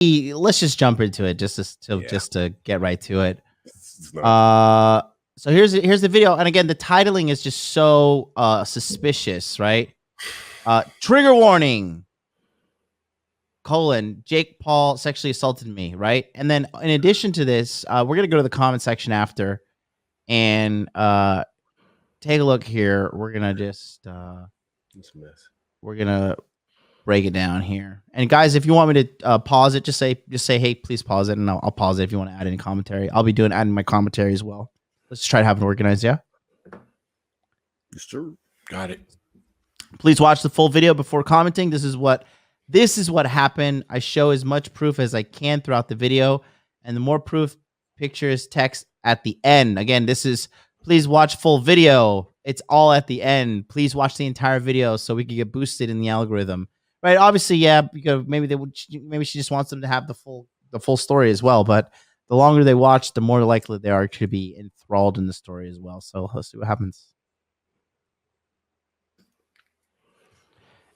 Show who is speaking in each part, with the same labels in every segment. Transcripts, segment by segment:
Speaker 1: let's just jump into it just to get right to it.
Speaker 2: It's not-
Speaker 1: So here's the video, and again, the titling is just so suspicious, right? Trigger warning: Jake Paul sexually assaulted me, right? And then in addition to this, we're gonna go to the comment section after and take a look here. We're gonna just
Speaker 2: it's a mess.
Speaker 1: we're gonna break it down here. And guys, if you want me to pause it, just say, hey, please pause it, and I'll pause it if you want to add any commentary. I'll be adding my commentary as well. Let's try to have it organized, yeah?
Speaker 2: Yes, sir. Got it.
Speaker 1: Please watch the full video before commenting. This is what happened. I show as much proof as I can throughout the video, and the more proof, pictures, text at the end. Again, please watch full video. It's all at the end. Please watch the entire video so we can get boosted in the algorithm. Right? Obviously, yeah, because maybe she just wants them to have the full story as well, but the longer they watch, the more likely they are to be enthralled in the story as well. So let's see what happens.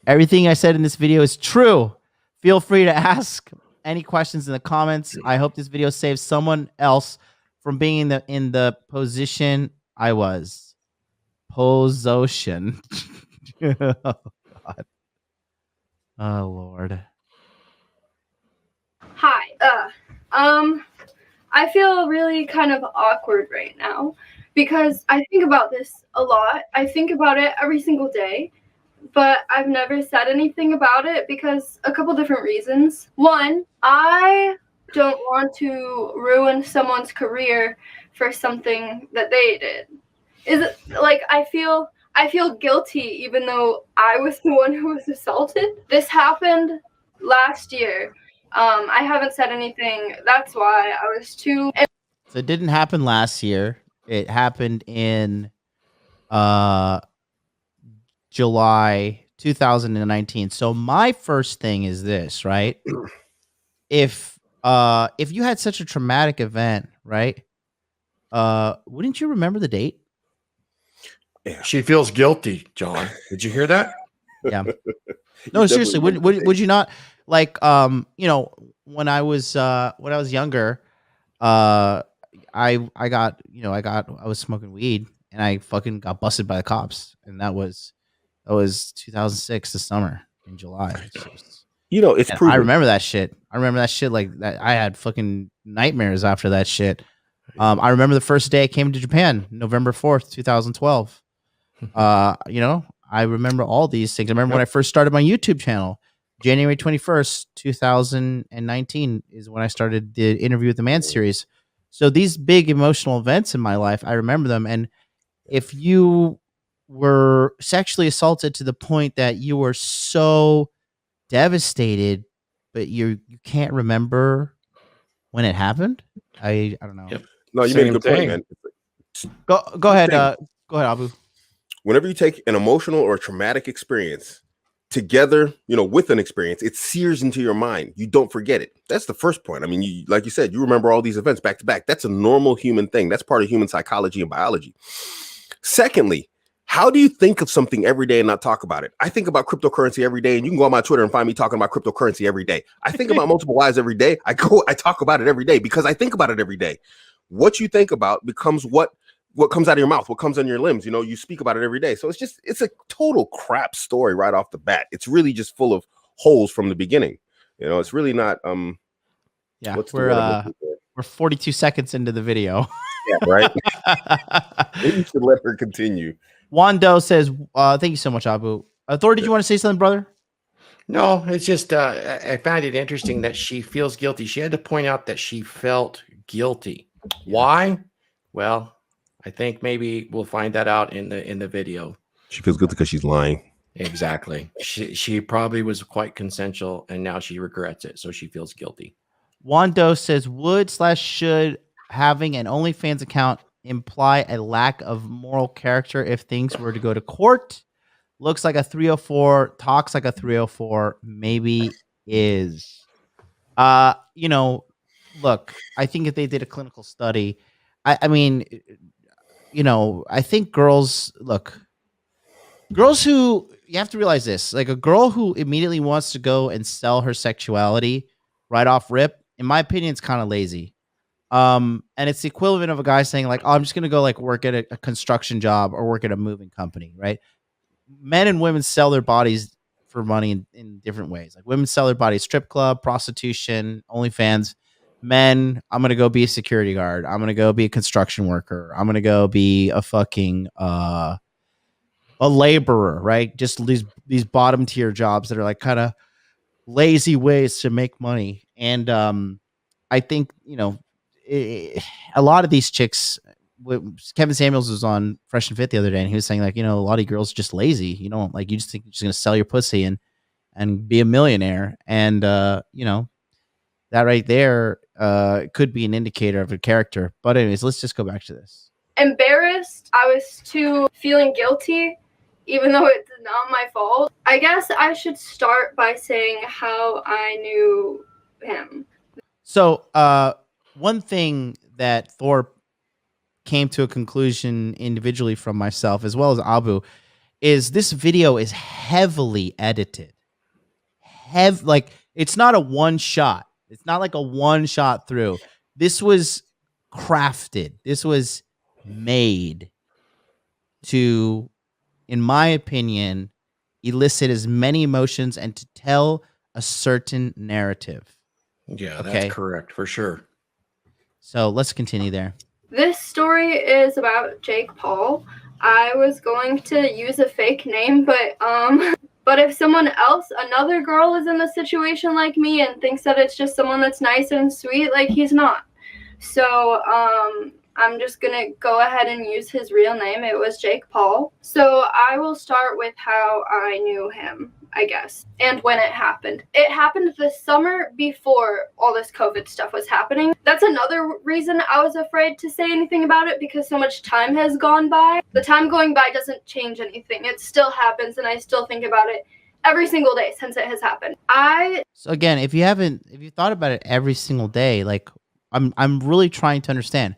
Speaker 1: Everything I said in this video is true. Feel free to ask any questions in the comments. I hope this video saves someone else from being in the position I was. Position. Oh, God. Oh, Lord.
Speaker 3: Hi. I feel really kind of awkward right now because I think about this a lot. I think about it every single day, but I've never said anything about it because a couple different reasons. One, I don't want to ruin someone's career for something that they did. Is it like I feel guilty even though I was the one who was assaulted? This happened last year. I haven't said anything. That's why I was too.
Speaker 1: So it didn't happen last year. It happened in July 2019. So my first thing is this, right? If you had such a traumatic event, right? Wouldn't you remember the date?
Speaker 4: Yeah. She feels guilty, John. Did you hear that?
Speaker 1: Yeah. No, seriously, would you not? Like, you know, when I was younger, I was smoking weed and I fucking got busted by the cops, and that was 2006, the summer in July.
Speaker 2: It's proven.
Speaker 1: I remember that shit. Like that. I had fucking nightmares after that shit. I remember the first day I came to Japan, November 4th, 2012. I remember all these things. I remember when I first started my YouTube channel. January 21st, 2019 is when I started the Interview with the Man series. So these big emotional events in my life, I remember them. And if you were sexually assaulted to the point that you were so devastated, but you can't remember when it happened, I don't know.
Speaker 4: Yep.
Speaker 2: No, you made a good point, man.
Speaker 1: Go ahead. Go ahead, Abu.
Speaker 2: Whenever you take an emotional or a traumatic experience together, with an experience, it sears into your mind. You don't forget it. That's the first point. I mean, like you said, you remember all these events back to back. That's a normal human thing. That's part of human psychology and biology. Secondly, how do you think of something every day and not talk about it? I think about cryptocurrency every day, and you can go on my Twitter and find me talking about cryptocurrency every day. I think about multiple wives every day. I talk about it every day because I think about it every day. What you think about becomes what comes out of your mouth, what comes on your limbs. You speak about it every day. So it's a total crap story right off the bat. It's really just full of holes from the beginning. It's really not.
Speaker 1: Yeah, we're 42 seconds into the video.
Speaker 2: Yeah, right. Maybe you should let her continue.
Speaker 1: Wando says, "Thank you so much, Abu." Thor, did you want to say something, brother?
Speaker 4: No, it's just I found it interesting that she feels guilty. She had to point out that she felt guilty. Why? Well, I think maybe we'll find that out in the video.
Speaker 2: She feels guilty because she's lying.
Speaker 4: Exactly. She probably was quite consensual, and now she regrets it, so she feels guilty.
Speaker 1: Wando says, should having an OnlyFans account imply a lack of moral character if things were to go to court? Looks like a 304, talks like a 304, maybe is. Look, I think if they did a clinical study, I mean, I think girls who, you have to realize this, like a girl who immediately wants to go and sell her sexuality, right off rip, in my opinion, it's kind of lazy. And it's the equivalent of a guy saying like, "Oh, I'm just gonna go like work at a construction job or work at a moving company," right? Men and women sell their bodies for money in different ways. Like women sell their bodies, strip club, prostitution, OnlyFans. Men, I'm gonna go be a security guard. I'm gonna go be a construction worker. I'm gonna go be a fucking a laborer, right? Just these bottom tier jobs that are like kind of lazy ways to make money. And I think a lot of these chicks. Kevin Samuels was on Fresh and Fit the other day, and he was saying like, a lot of girls are just lazy. You don't like, you just think you're just gonna sell your pussy and be a millionaire, and that right there could be an indicator of a character. But anyways, let's just go back to this.
Speaker 3: Embarrassed. I was too feeling guilty, even though it's not my fault. I guess I should start by saying how I knew him.
Speaker 1: So one thing that Thorpe came to a conclusion individually from myself as well as Abu is this video is heavily edited. Like it's not a one shot. It's not like a one shot through. This was crafted. This was made to, in my opinion, elicit as many emotions and to tell a certain narrative.
Speaker 4: Yeah, that's correct for sure.
Speaker 1: So let's continue there.
Speaker 3: This story is about Jake Paul. I was going to use a fake name, but if someone else, another girl is in a situation like me and thinks that it's just someone that's nice and sweet, like he's not. So I'm just gonna go ahead and use his real name. It was Jake Paul. So I will start with how I knew him, I guess, and when it happened. It happened the summer before all this COVID stuff was happening. That's another reason I was afraid to say anything about it, because so much time has gone by. The time going by doesn't change anything. It still happens, and I still think about it every single day since it has happened.
Speaker 1: So again, if you thought about it every single day, like I'm really trying to understand,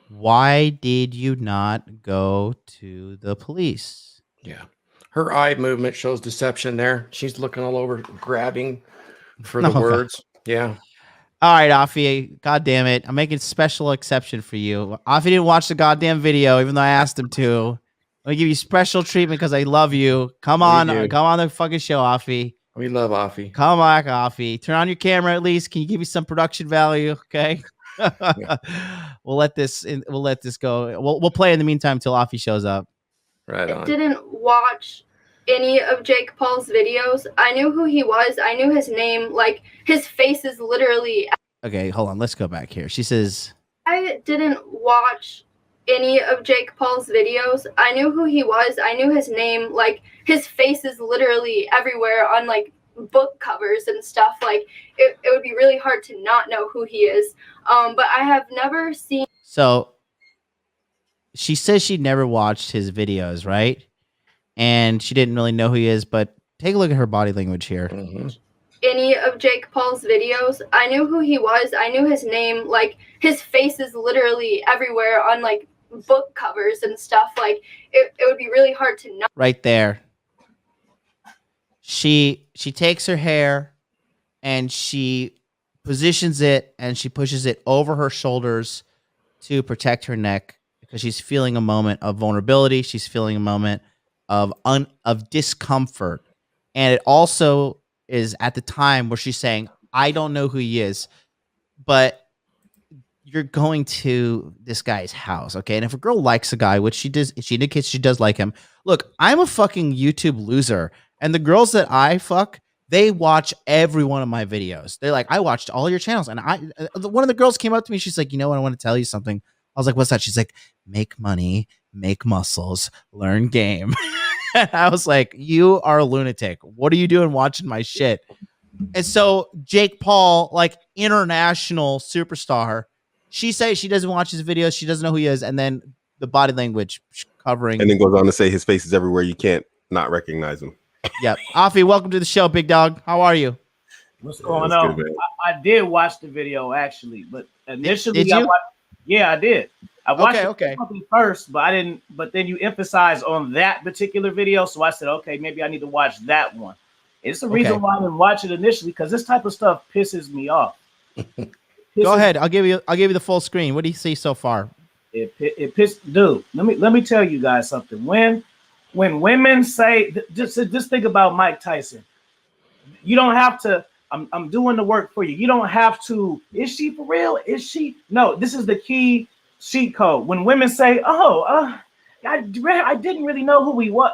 Speaker 1: why did you not go to the police?
Speaker 4: Yeah. Her eye movement shows deception there. She's looking all over, grabbing for the words. Yeah.
Speaker 1: All right, Afi. God damn it. I'm making special exception for you. Afi didn't watch the goddamn video, even though I asked him to. I'm gonna give you special treatment because I love you. Come on the fucking show, Afi.
Speaker 4: We love Afi.
Speaker 1: Come on, Afi. Turn on your camera at least. Can you give me some production value? Okay. Yeah. We'll let this go. We'll play in the meantime till Afi shows up.
Speaker 4: Right on.
Speaker 3: I didn't watch any of Jake Paul's videos. I knew who he was. I knew his name. Like his face is literally.
Speaker 1: Okay, hold on. Let's go back here. She says,
Speaker 3: I didn't watch any of Jake Paul's videos. I knew who he was. I knew his name. Like his face is literally everywhere on like book covers and stuff. Like it would be really hard to not know who he is. But I have never seen.
Speaker 1: So she says she never watched his videos, right? And she didn't really know who he is, but take a look at her body language here.
Speaker 4: Mm-hmm.
Speaker 3: Any of Jake Paul's videos. I knew who he was. I knew his name. Like his face is literally everywhere on like book covers and stuff. Like it would be really hard to know.
Speaker 1: Right there. She takes her hair and she positions it and she pushes it over her shoulders to protect her neck because she's feeling a moment of vulnerability. She's feeling a moment of discomfort. And it also is at the time where she's saying, I don't know who he is, but you're going to this guy's house, okay? And if a girl likes a guy, which she does, she indicates she does like him. Look, I'm a fucking YouTube loser, and the girls that I fuck, they watch every one of my videos. They're like, I watched all your channels, and one of the girls came up to me. She's like, you know what? I want to tell you something. I was like, what's that? She's like, make money, make muscles, learn game. And I was like, you are a lunatic. What are you doing watching my shit? And so Jake Paul, like international superstar, she says she doesn't watch his videos. She doesn't know who he is. And then the body language covering.
Speaker 2: And then goes on to say his face is everywhere. You can't not recognize him.
Speaker 1: Yep. Afi, welcome to the show, big dog. How are you?
Speaker 5: What's going on? Good, I did watch the video actually, but initially
Speaker 1: did you?
Speaker 5: I did. I watched
Speaker 1: it
Speaker 5: first, but I didn't. But then you emphasized on that particular video, so I said, okay, maybe I need to watch that one. It's the reason why I didn't watch it initially, because this type of stuff pisses me off.
Speaker 1: Go ahead. I'll give you the full screen. What do you see so far?
Speaker 5: It pissed, dude. Let me tell you guys something. When women say, just think about Mike Tyson. You don't have to. I'm doing the work for you. You don't have to. Is she for real? Is she? No. This is the key cheat code. When women say, I didn't really know who he was.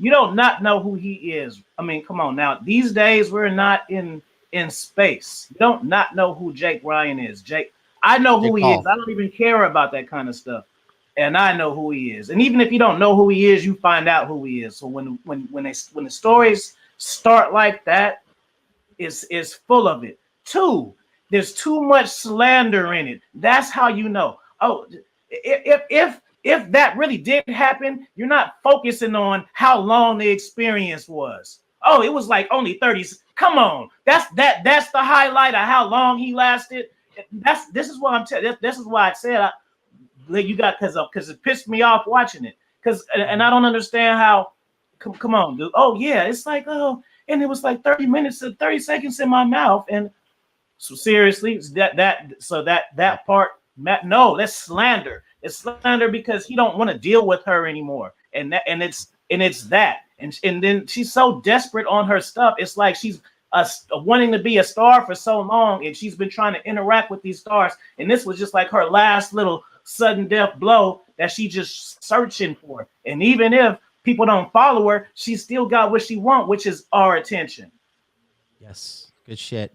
Speaker 5: You don't not know who he is. I mean, come on now. These days we're not in space. You don't not know who Jake Ryan is. I know who he is. I don't even care about that kind of stuff. And I know who he is. And even if you don't know who he is, you find out who he is. So when the stories start like that, is full of it. 2, there's too much slander in it. That's how you know. Oh, if that really did happen, you're not focusing on how long the experience was. Oh, it was like only 30. Come on, that's the highlight of how long he lasted. This is what I'm telling. This is why I said you got because it pissed me off watching it. And I don't understand how. Come on, dude. Oh yeah, it's like and it was like 30 minutes and 30 seconds in my mouth. And so seriously, that part. No, that's slander. It's slander because he don't want to deal with her anymore. And it's that. And then she's so desperate on her stuff. It's like she's wanting to be a star for so long, and she's been trying to interact with these stars. And this was just like her last little sudden death blow that she just searching for. And even if people don't follow her, she still got what she wants, which is our attention.
Speaker 1: Yes, good shit.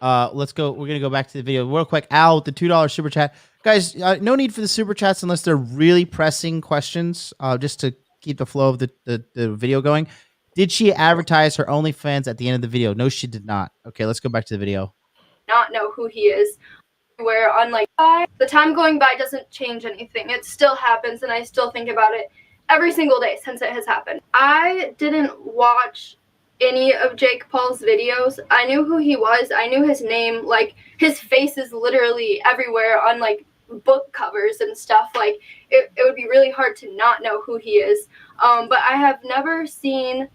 Speaker 1: Let's go. We're gonna go back to the video real quick. Al with the $2 super chat, guys. No need for the super chats unless they're really pressing questions. Just to keep the flow of the video going. Did she advertise her OnlyFans at the end of the video? No, she did not. Okay, let's go back to the video.
Speaker 3: Not know who he is. Where on like the time going by doesn't change anything. It still happens, and I still think about it every single day since it has happened. I didn't watch any of Jake Paul's videos. I knew who he was. I knew his name. Like, his face is literally everywhere on like book covers and stuff. Like, it would be really hard to not know who he is. But I have never seen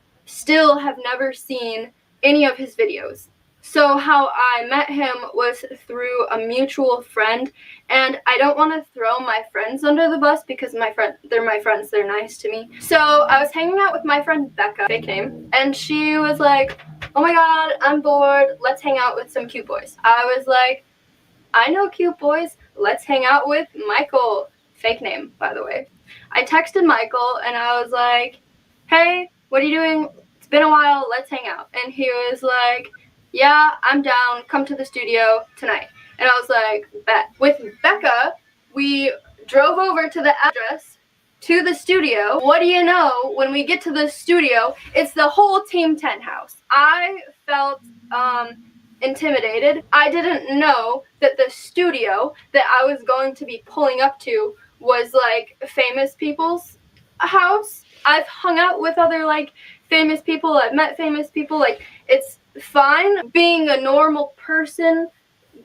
Speaker 3: any of his videos. So how I met him was through a mutual friend, and I don't want to throw my friends under the bus because they're my friends, they're nice to me. So I was hanging out with my friend Becca, fake name, and she was like, oh my god, I'm bored, let's hang out with some cute boys. I was like, I know cute boys, let's hang out with Michael, fake name, by the way. I texted Michael and I was like, hey, what are you doing? It's been a while, let's hang out. And he was like, yeah, I'm down. Come to the studio tonight. And I was like, bet. With Becca, we drove over to the address to the studio. What do you know? When we get to the studio, it's the whole Team 10 house. I felt intimidated. I didn't know that the studio that I was going to be pulling up to was like famous people's house. I've hung out with other like famous people. I've met famous people. Like, it's fine being a normal person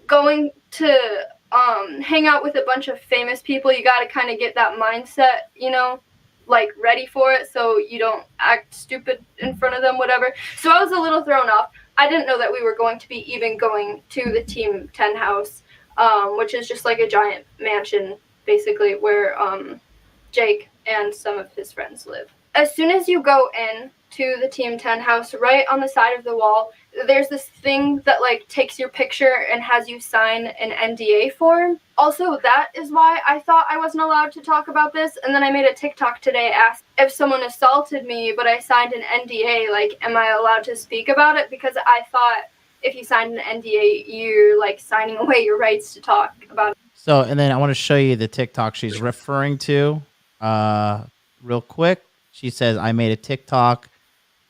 Speaker 3: going to hang out with a bunch of famous people. You got to kind of get that mindset, you know, like ready for it so you don't act stupid in front of them, whatever. So I was a little thrown off. I didn't know that we were going to be even going to the Team 10 house, which is just like a giant mansion basically where Jake and some of his friends live. As soon as you go in to the Team 10 house, right on the side of the wall, there's this thing that like takes your picture and has you sign an NDA form. Also, that is why I thought I wasn't allowed to talk about this. And then I made a TikTok today, asked if someone assaulted me, but I signed an NDA, like, am I allowed to speak about it? Because I thought if you signed an NDA, you're like signing away your rights to talk about it.
Speaker 1: So, and then I want to show you the TikTok she's referring to real quick. She says, I made a TikTok,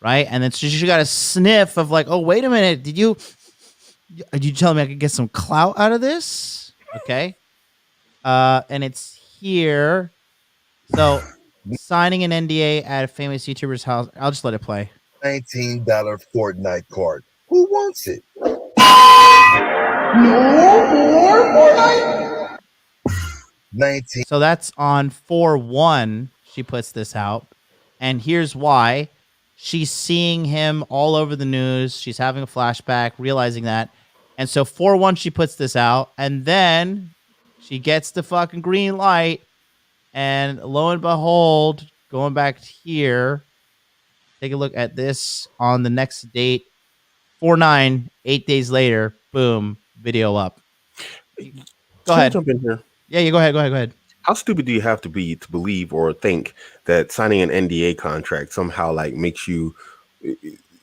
Speaker 1: right? And then she got a sniff of like, oh, wait a minute. Did you tell me I could get some clout out of this? Okay. And it's here. So signing an NDA at a famous YouTuber's house. I'll just let it play.
Speaker 6: $19 Fortnite card. Who wants it? No more Fortnite? 19.
Speaker 1: So that's on 4/1. She puts this out. And here's why. She's seeing him all over the news. She's having a flashback, realizing that. And so 4/1, she puts this out, and then she gets the fucking green light. And lo and behold, going back here, take a look at this on the next date. 4/9, 8 days later, boom, video up. Go ahead.
Speaker 2: Jump in here.
Speaker 1: Yeah, you go ahead. Go ahead.
Speaker 2: How stupid do you have to be to believe or think that signing an NDA contract somehow like makes you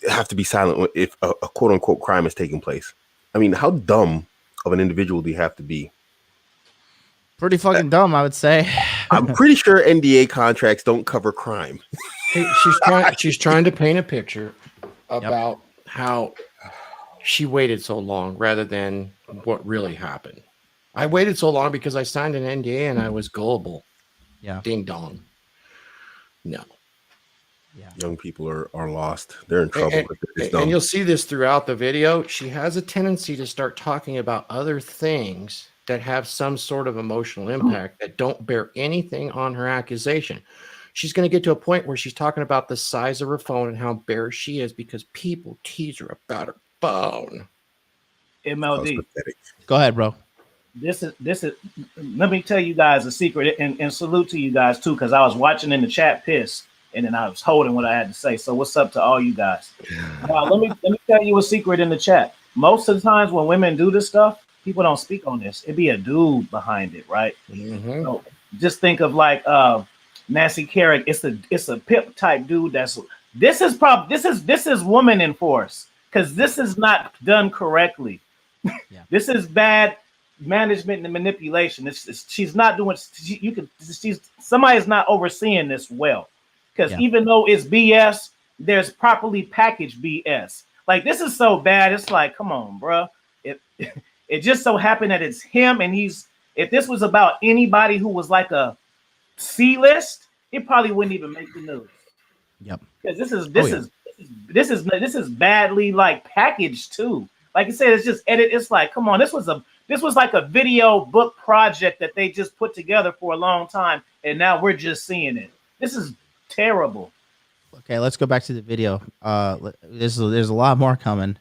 Speaker 2: have to be silent if a quote unquote crime is taking place? I mean, how dumb of an individual do you have to be?
Speaker 1: Pretty fucking dumb, I would say.
Speaker 2: I'm pretty sure NDA contracts don't cover crime.
Speaker 4: She's trying to paint a picture about how she waited so long rather than what really happened. I waited so long because I signed an NDA and I was gullible.
Speaker 1: Yeah.
Speaker 4: Ding dong. No.
Speaker 1: Yeah.
Speaker 2: Young people are lost. They're in trouble.
Speaker 4: And you'll see this throughout the video. She has a tendency to start talking about other things that have some sort of emotional impact that don't bear anything on her accusation. She's going to get to a point where she's talking about the size of her phone and how embarrassed she is because people tease her about her phone.
Speaker 5: MLD.
Speaker 1: Go ahead, bro.
Speaker 5: This is let me tell you guys a secret and salute to you guys too, because I was watching in the chat piss and then I was holding what I had to say. So what's up to all you guys? Let me tell you a secret in the chat. Most of the times when women do this stuff, people don't speak on this. It be a dude behind it, right?
Speaker 4: Mm-hmm.
Speaker 5: So just think of like Nancy Kerrigan. It's a pimp type dude. This is woman in force because this is not done correctly.
Speaker 1: Yeah.
Speaker 5: This is bad management and manipulation. She's not doing. Somebody's not overseeing this well, because even though it's BS, there's properly packaged BS. Like this is so bad. It's like, come on, bro. It just so happened that it's him, and if this was about anybody who was like a C-list, it probably wouldn't even make the news.
Speaker 1: Yep.
Speaker 5: Because this is badly like packaged too. Like I said, it's just edit. It's like, come on, this was like a video book project that they just put together for a long time, and now we're just seeing it. This is terrible.
Speaker 1: Okay, let's go back to the video. There's a lot more coming.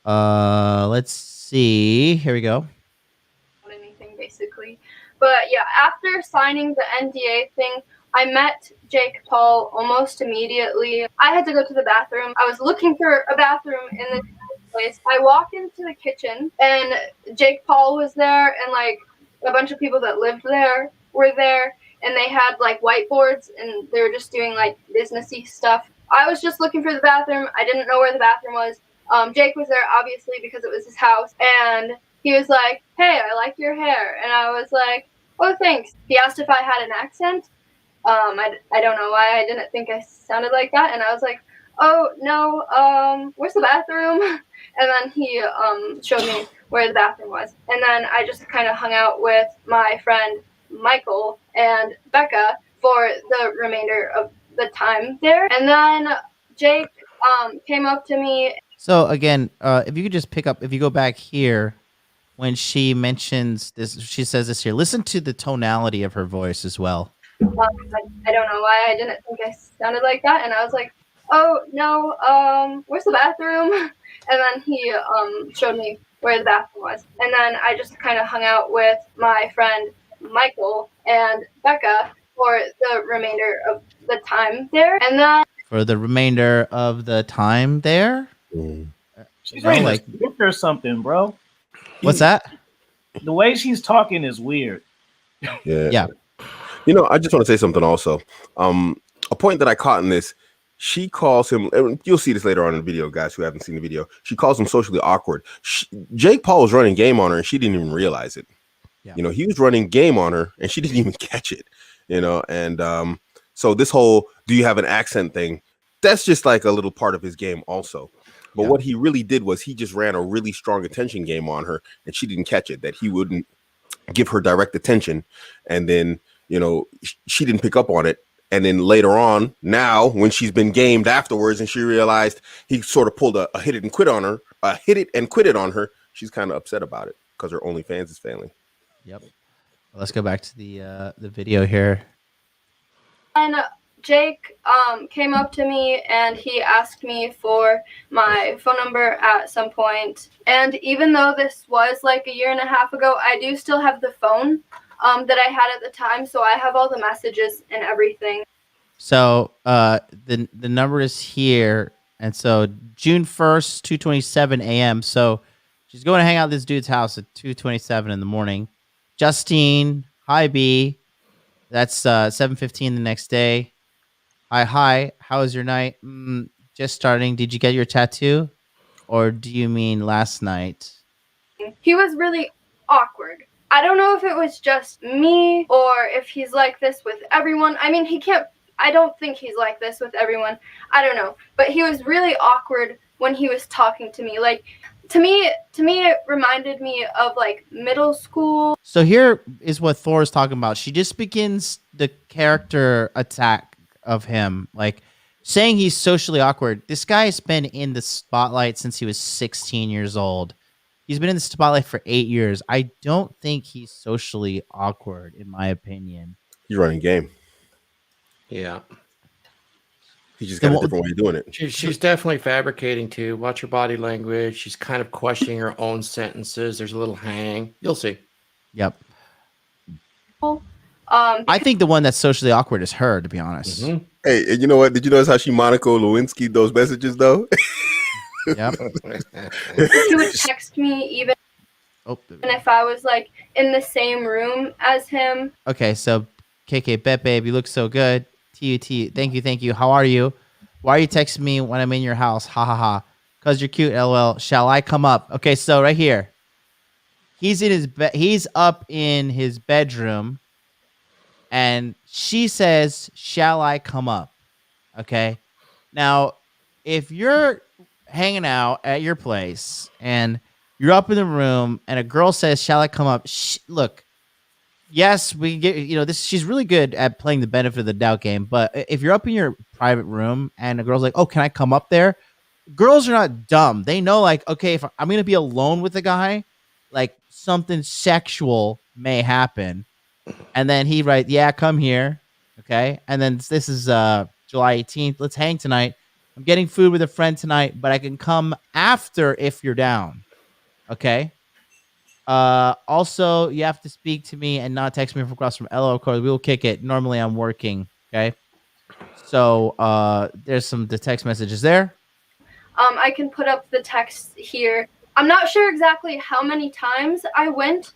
Speaker 1: Let's see. Here we go.
Speaker 3: Anything basically, but yeah, after signing the NDA thing, I met Jake Paul almost immediately. I had to go to the bathroom. I was looking for a bathroom in the place. I walk into the kitchen and Jake Paul was there, and like a bunch of people that lived there were there, and they had like whiteboards and they were just doing like businessy stuff. I was just looking for the bathroom. I didn't know where the bathroom was. Jake was there obviously because it was his house, and he was like, "Hey, I like your hair," and I was like, "Oh, thanks." He asked if I had an accent. I don't know why I didn't think I sounded like that, and I was like, "Oh no, where's the bathroom?" And then he showed me where the bathroom was, and then I just kind of hung out with my friend Michael and Becca for the remainder of the time there, and then Jake came up to me.
Speaker 1: So again, if you could just pick up, if you go back here, when she mentions this, she says this here. Listen to the tonality of her voice as well.
Speaker 3: I don't know why I didn't think I sounded like that, and I was like, "Oh no, where's the bathroom?" And then he showed me where the bathroom was, and then I just kind of hung out with my friend Michael and Becca for the remainder of the time there, and then
Speaker 1: for the remainder of the time there.
Speaker 5: She's reading like script or something, bro.
Speaker 1: What's that?
Speaker 5: The way she's talking is weird.
Speaker 2: Yeah. You know, I just want to say something also. A point that I caught in this, she calls him, and you'll see this later on in the video, guys who haven't seen the video. She calls him socially awkward. Jake Paul was running game on her, and she didn't even realize it. Yeah. You know, he was running game on her, and she didn't even catch it. You know, and so this whole "do you have an accent" thing, that's just like a little part of his game also. But what he really did was he just ran a really strong attention game on her, and she didn't catch it, that he wouldn't give her direct attention. And then, you know, she didn't pick up on it. And then later on, now when she's been gamed afterwards and she realized he sort of pulled a hit it and quit on her, on her, she's kind of upset about it because her OnlyFans is failing.
Speaker 1: Yep. Let's go back to the video here.
Speaker 3: And Jake came up to me and he asked me for my phone number at some point. And even though this was like a year and a half ago, I do still have the phone that I had at the time. So I have all the messages and everything.
Speaker 1: So the number is here, and so June 1st, 2:27 a.m. So she's going to hang out at this dude's house at 2:27 in the morning. Justine, hi B. That's 7:15 the next day. Hi. How was your night? Just starting. Did you get your tattoo, or do you mean last night?
Speaker 3: He was really awkward. I don't know if it was just me or if he's like this with everyone. I mean, I don't think he's like this with everyone. I don't know. But he was really awkward when he was talking to me. Like, to me, it reminded me of like middle school.
Speaker 1: So here is what Thor is talking about. She just begins the character attack of him, like saying he's socially awkward. This guy has been in the spotlight since he was 16 years old. He's been in the spotlight for 8 years. I don't think he's socially awkward, in my opinion.
Speaker 2: He's running game.
Speaker 4: Yeah.
Speaker 2: He just got a different way of doing it.
Speaker 4: She's definitely fabricating too. Watch her body language. She's kind of questioning her own sentences. There's a little hang. You'll see.
Speaker 1: Yep. I think the one that's socially awkward is her, to be honest.
Speaker 4: Mhm.
Speaker 2: Hey, and you know what? Did you notice how she Monica Lewinsky those messages though?
Speaker 1: Yep.
Speaker 3: He would text me even if I was like in the same room as him.
Speaker 1: Okay, so KK Bet Babe, you look so good. TUT, thank you. How are you? Why are you texting me when I'm in your house? Ha ha ha. Cause you're cute, LOL. Shall I come up? Okay, so right here. He's in his he's up in his bedroom, and she says, "Shall I come up?" Okay. Now, if you're hanging out at your place and you're up in the room and a girl says, "Shall I come up?" Look, yes, we get, this. She's really good at playing the benefit of the doubt game. But if you're up in your private room and a girl's like, "Oh, can I come up there?" Girls are not dumb. They know, like, okay, if I'm gonna be alone with a guy, like something sexual may happen, and then he write, "Yeah, come here." Okay, and then this is July 18th. Let's hang tonight. I'm getting food with a friend tonight, but I can come after if you're down. Okay. Also, you have to speak to me and not text me from across from LO. Of course, we will kick it. Normally, I'm working. Okay. So there's the text messages there.
Speaker 3: I can put up the text here. I'm not sure exactly how many times I went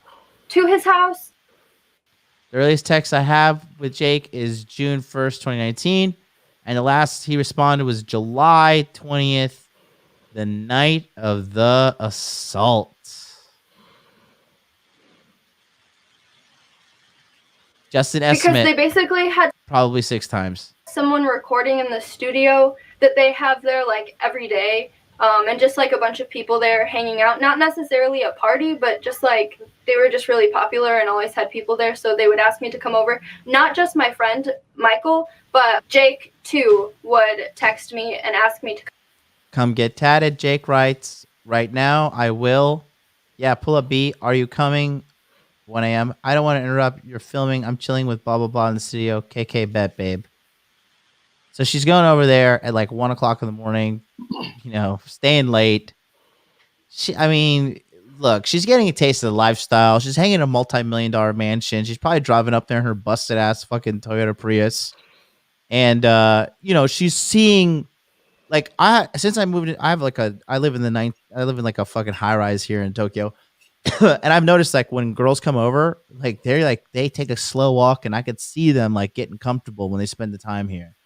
Speaker 3: to his house.
Speaker 1: The earliest text I have with Jake is June 1st, 2019. And the last he responded was July 20th, the night of the assault. Just an estimate.
Speaker 3: Because they basically had
Speaker 1: probably 6 times.
Speaker 3: Someone recording in the studio that they have there like every day. And just like a bunch of people there hanging out. Not necessarily a party, but just like they were just really popular and always had people there. So they would ask me to come over. Not just my friend Michael, but Jake too would text me and ask me to
Speaker 1: come get tatted. Jake writes, right now, I will. Yeah, pull up B. Are you coming? 1 a.m. I don't want to interrupt. You're filming. I'm chilling with blah, blah, blah in the studio. KK Bet Babe. So she's going over there at like 1 o'clock in the morning, staying late. Look, she's getting a taste of the lifestyle. She's hanging in a multi-million-dollar mansion. She's probably driving up there in her busted ass fucking Toyota Prius. And, she's seeing, like, since I moved in, I live in like a fucking high rise here in Tokyo. And I've noticed, like, when girls come over, like, they take a slow walk, and I could see them like getting comfortable when they spend the time here.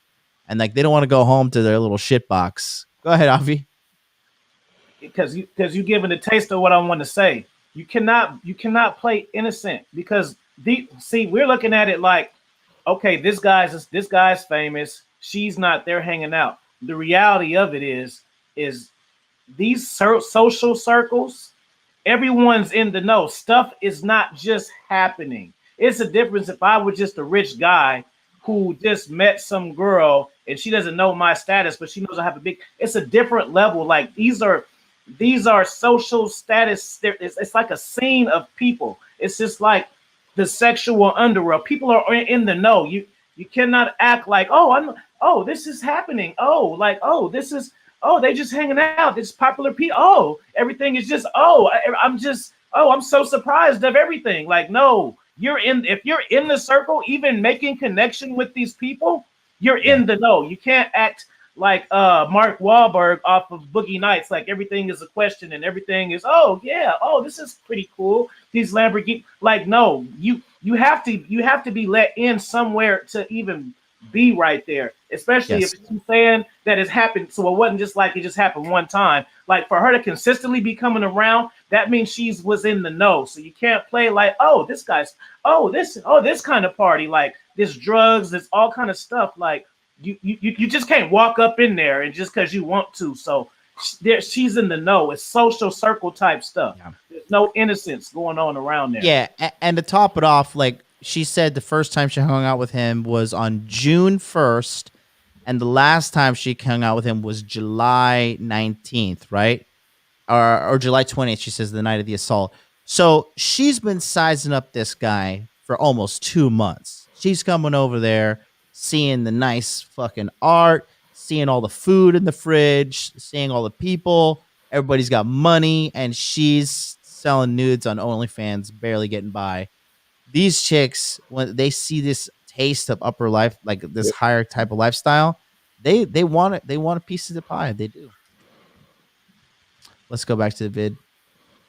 Speaker 1: And like they don't want to go home to their little shit box. Go ahead, Avi.
Speaker 5: Because you giving a taste of what I want to say. You cannot play innocent because we're looking at it like, okay, this guy's famous. She's not there hanging out. The reality of it is these social circles, everyone's in the know. Stuff is not just happening. It's a difference if I were just a rich guy who just met some girl and she doesn't know my status, but she knows I have it's a different level. Like these are social status. It's like a scene of people. It's just like the sexual underworld. People are in the know. You cannot act like, oh, this is happening. Oh, like, they just hanging out. This popular people. Oh, everything is just, I'm so surprised of everything. Like, no, if you're in the circle, even making connection with these people, you're in the know. You can't act like Mark Wahlberg off of Boogie Nights, like everything is a question and everything is, this is pretty cool. These Lamborghini, like, no, you have to be let in somewhere to even be right there, especially if she's saying that it's happened. So it wasn't just like it just happened one time. Like, for her to consistently be coming around, that means was in the know. So you can't play like, this kind of party, like this drugs, this all kind of stuff. Like, you just can't walk up in there and just because you want to. So she's in the know. It's social circle type stuff. Yeah. There's no innocence going on around there.
Speaker 1: Yeah, and to top it off, like she said, the first time she hung out with him was on June 1st, and the last time she hung out with him was July 19th, right? Or July 20th, she says, the night of the assault. So she's been sizing up this guy for almost 2 months. She's coming over there, seeing the nice fucking art, seeing all the food in the fridge, seeing all the people. Everybody's got money, and she's selling nudes on OnlyFans, barely getting by. These chicks, when they see this taste of upper life, like this higher type of lifestyle, they want it. They want a piece of the pie. They do. Let's go back to the vid.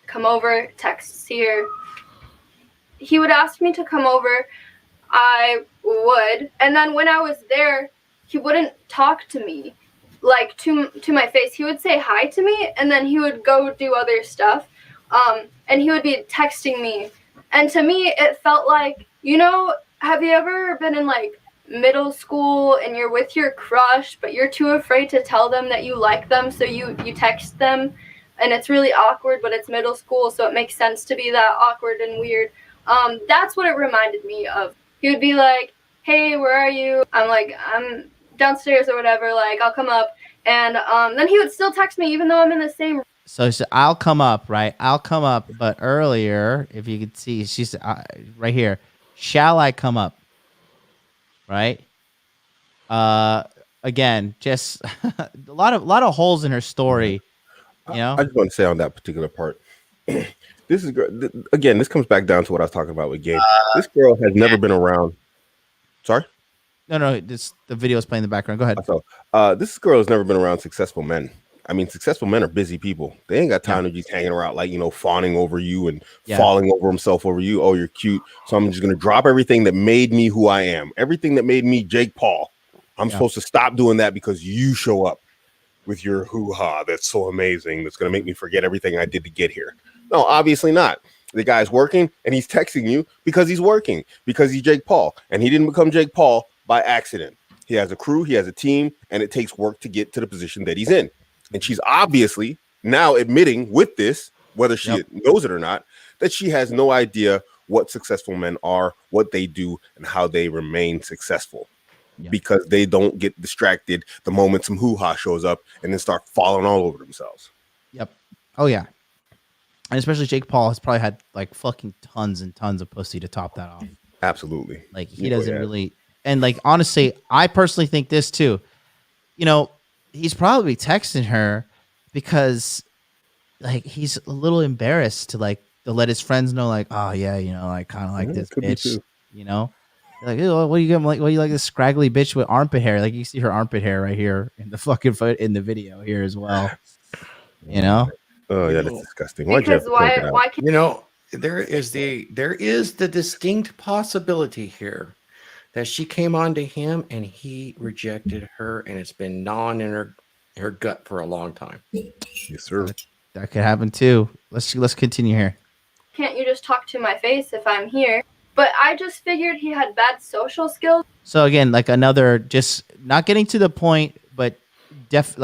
Speaker 3: Come over, texts here. He would ask me to come over. I would. And then when I was there, he wouldn't talk to me, like to my face. He would say hi to me, and then he would go do other stuff. And he would be texting me. And to me, it felt like, have you ever been in like middle school and you're with your crush, but you're too afraid to tell them that you like them, so you text them, and it's really awkward, but it's middle school, so it makes sense to be that awkward and weird. That's what it reminded me of. He would be like, hey, where are you? I'm like, I'm downstairs or whatever, like, I'll come up. And then he would still text me even though I'm in the same.
Speaker 1: So she said, I'll come up, right? I'll come up. But earlier, if you could see, she said, right here, shall I come up? Right? Again, just a lot of holes in her story. I
Speaker 2: just want to say on that particular part, this comes back down to what I was talking about with Gabe. This girl has never been around. Sorry?
Speaker 1: No. The video is playing in the background. Go ahead.
Speaker 2: So, this girl has never been around successful men. I mean, successful men are busy people. They ain't got time to just hanging around, like, fawning over you and falling over himself over you. Oh, you're cute. So I'm just going to drop everything that made me who I am. Everything that made me Jake Paul. I'm supposed to stop doing that because you show up with your hoo-ha that's so amazing. That's going to make me forget everything I did to get here. No, obviously not. The guy's working and he's texting you because he's working, because he's Jake Paul. And he didn't become Jake Paul by accident. He has a crew, he has a team, and it takes work to get to the position that he's in. And she's obviously now admitting with this, whether she knows it or not, that she has no idea what successful men are, what they do, and how they remain successful. Because they don't get distracted the moment some hoo-ha shows up and then start falling all over themselves.
Speaker 1: Yep. Oh, yeah. And especially Jake Paul has probably had like fucking tons and tons of pussy to top that off.
Speaker 2: Absolutely.
Speaker 1: Like, he doesn't really... And like, honestly, I personally think this too. He's probably texting her because like he's a little embarrassed to let his friends know, like, oh yeah, I kind of like this bitch, like, oh, what do you get? Like, what do you like this scraggly bitch with armpit hair? Like, you see her armpit hair right here in the fucking in the video here as well.
Speaker 2: Oh yeah, that's disgusting.
Speaker 3: Because why can't
Speaker 4: there is the distinct possibility here that she came on to him and he rejected her, and it's been gnawing in her gut for a long time.
Speaker 2: Yes, sir.
Speaker 1: That could happen too. Let's continue here.
Speaker 3: Can't you just talk to my face if I'm here? But I just figured he had bad social skills.
Speaker 1: So again, like another, just not getting to the point, but just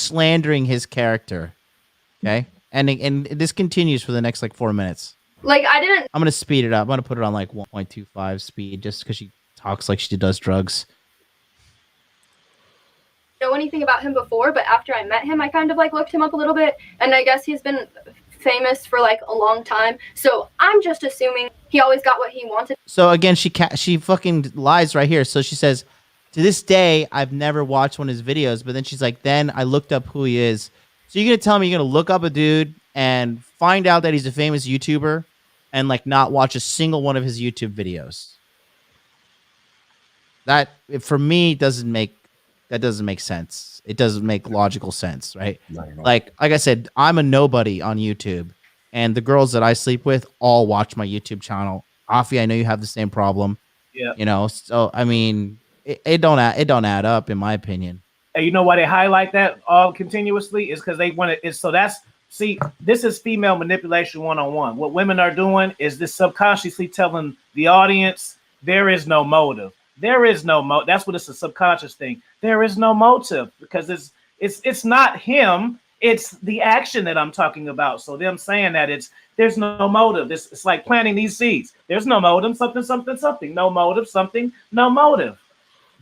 Speaker 1: slandering his character. Okay, and this continues for the next 4 minutes.
Speaker 3: Like, I'm
Speaker 1: gonna speed it up. I'm gonna put it on 1.25 speed just because she talks like she does drugs.
Speaker 3: Know anything about him before, but after I met him, I kind of looked him up a little bit, and I guess he's been famous for like a long time, so I'm just assuming he always got what he wanted.
Speaker 1: So again, she fucking lies right here. So she says, to this day, I've never watched one of his videos, but then she's like, then I looked up who he is. So you're gonna tell me you're gonna look up a dude and find out that he's a famous YouTuber and like not watch a single one of his YouTube videos? That for me doesn't make sense. It doesn't make logical sense, right? Like I said, I'm a nobody on YouTube, and the girls that I sleep with all watch my YouTube channel. Afi, I know you have the same problem.
Speaker 5: Yeah.
Speaker 1: You know, so I mean, it don't add up in my opinion.
Speaker 5: And you know why they highlight that all continuously is because they want to. So that's this is female manipulation 101. What women are doing is this subconsciously telling the audience there is no motive. There is no that's what it's a subconscious thing. There is no motive because it's not him. It's the action that I'm talking about. So them saying that there's no motive. It's like planting these seeds. There's no motive. Something. No motive. Something. No motive.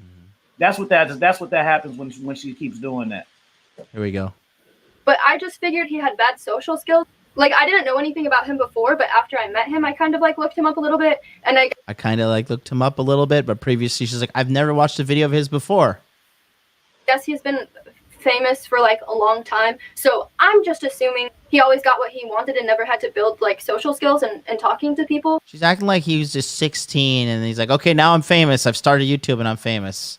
Speaker 5: Mm-hmm. That's what that happens when she keeps doing that.
Speaker 1: Here we go.
Speaker 3: But I just figured he had bad social skills. Like, I didn't know anything about him before, but after I met him, I kind of like looked him up a little bit, and I
Speaker 1: kind of like looked him up a little bit, but previously she's like, I've never watched a video of his before.
Speaker 3: Guess he's been famous for like a long time, so I'm just assuming he always got what he wanted and never had to build like social skills and talking to people.
Speaker 1: She's acting like he was just 16, and he's like, okay, now I'm famous. I've started YouTube and I'm famous.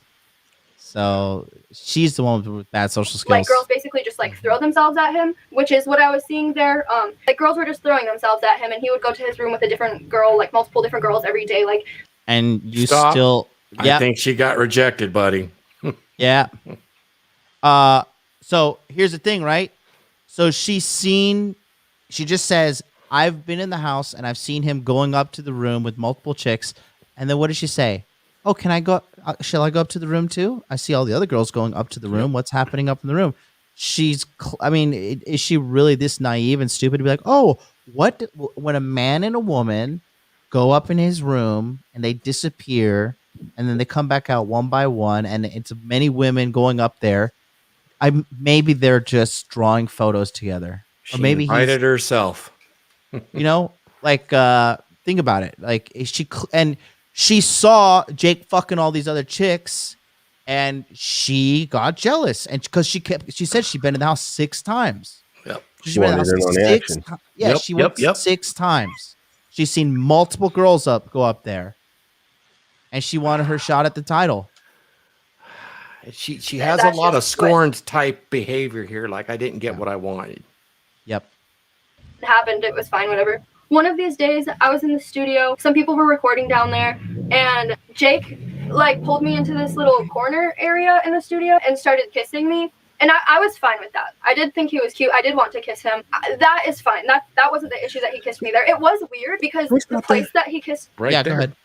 Speaker 1: So she's the one with bad social skills.
Speaker 3: Like girls basically just like throw themselves at him, which is what I was seeing there. Like girls were just throwing themselves at him, and he would go to his room with a different girl, like multiple different girls every day. Like,
Speaker 1: and you
Speaker 4: Stop.
Speaker 1: still,
Speaker 4: I think she got rejected, buddy.
Speaker 1: Yeah. So here's the thing, right? So she just says, I've been in the house and I've seen him going up to the room with multiple chicks. And then what does she say? Oh, can I go? Shall I go up to the room too? I see all the other girls going up to the room. What's happening up in the room? Is she really this naive and stupid to be like, oh, when a man and a woman go up in his room and they disappear and then they come back out one by one and it's many women going up there, maybe they're just drawing photos together.
Speaker 4: She
Speaker 1: or maybe
Speaker 4: invited herself.
Speaker 1: You know, like think about it. Like she saw Jake fucking all these other chicks, and she got jealous, and because she said she'd been in the house 6 times.
Speaker 2: Yep.
Speaker 1: She's been in the house 6 times. Yeah,
Speaker 4: Yep,
Speaker 1: she went
Speaker 4: yep.
Speaker 1: 6 times. She's seen multiple girls go up there, and she wanted her shot at the title.
Speaker 4: She has a lot of scorned type behavior here. Like, I didn't get what I wanted.
Speaker 1: Yep.
Speaker 3: it happened. It was fine, whatever. One of these days, I was in the studio. Some people were recording down there, and Jake pulled me into this little corner area in the studio and started kissing me. And I was fine with that. I did think he was cute. I did want to kiss him. That is fine. That wasn't the issue that he kissed me there. It was weird because the place that he kissed.
Speaker 4: Right
Speaker 1: yeah,
Speaker 4: there.
Speaker 1: go ahead.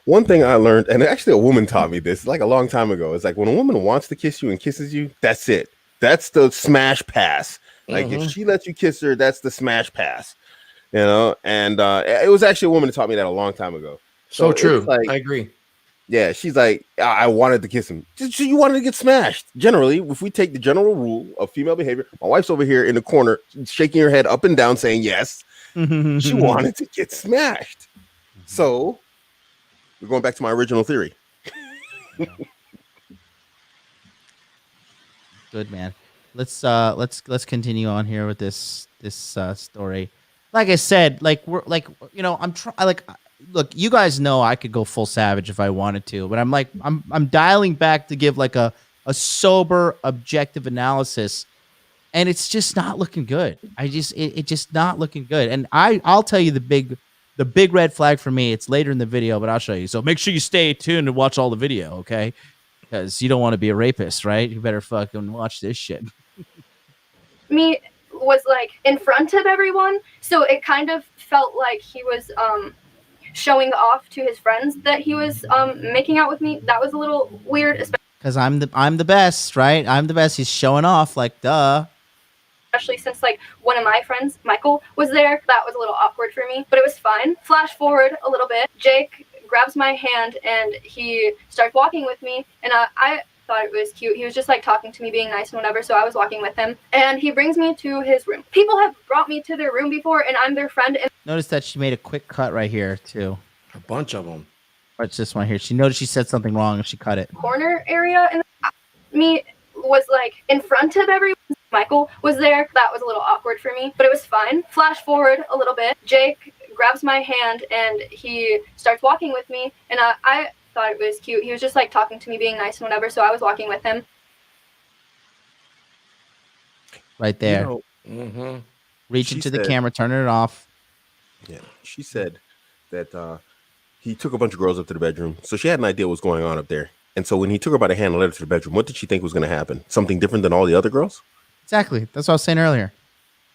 Speaker 2: One thing I learned, and actually a woman taught me this like a long time ago, is like when a woman wants to kiss you and kisses you, that's it. That's the smash pass. Like if she lets you kiss her, that's the smash pass. You know, and it was actually a woman that taught me that a long time ago.
Speaker 4: So true.
Speaker 2: Like,
Speaker 4: I agree.
Speaker 2: yeah, she's like, I wanted to kiss him. You wanted to get smashed. Generally, if we take the general rule of female behavior, my wife's over here in the corner shaking her head up and down saying yes. She wanted to get smashed. So we're going back to my original theory.
Speaker 1: Good, man. Let's continue on here with this story. Like I said, look, you guys know I could go full savage if I wanted to, but I'm dialing back to give like a sober, objective analysis, and it's just not looking good. It's just not looking good. And I'll tell you the big red flag for me. It's later in the video, but I'll show you. So make sure you stay tuned and watch all the video, okay? Because you don't want to be a rapist, right? You better fucking watch this shit.
Speaker 3: Me was in front of everyone, so it kind of felt like he was showing off to his friends that he was making out with me. That was a little weird,
Speaker 1: because I'm the best, right? I'm the best. He's showing off, like, duh.
Speaker 3: Especially since one of my friends, Michael, was there. That was a little awkward for me, but it was fine. Flash forward a little bit. Jake grabs my hand and he starts walking with me, and thought it was cute. He was just like talking to me, being nice and whatever. So I was walking with him, and he brings me to his room. People have brought me to their room before, and I'm their friend. And
Speaker 1: Notice that she made a quick cut right here too.
Speaker 4: A bunch of them.
Speaker 1: What's this one here? She noticed she said something wrong and she cut it.
Speaker 3: corner area, and me was like in front of everyone. Michael was there. That was a little awkward for me, but it was fine. Flash forward a little bit. Jake grabs my hand and he starts walking with me, and I thought it was cute. He was just like talking to me, being nice and whatever. So I was walking with him.
Speaker 1: Right there.
Speaker 2: You know,
Speaker 4: Mm-hmm.
Speaker 1: Reach
Speaker 2: she
Speaker 1: into the
Speaker 2: said-
Speaker 1: camera, turn it off.
Speaker 2: Yeah, she said that he took a bunch of girls up to the bedroom, so she had an idea what was going on up there. And so when he took her by the hand and led her to the bedroom, what did she think was going to happen? Something different than all the other girls?
Speaker 1: Exactly. That's what I was saying earlier.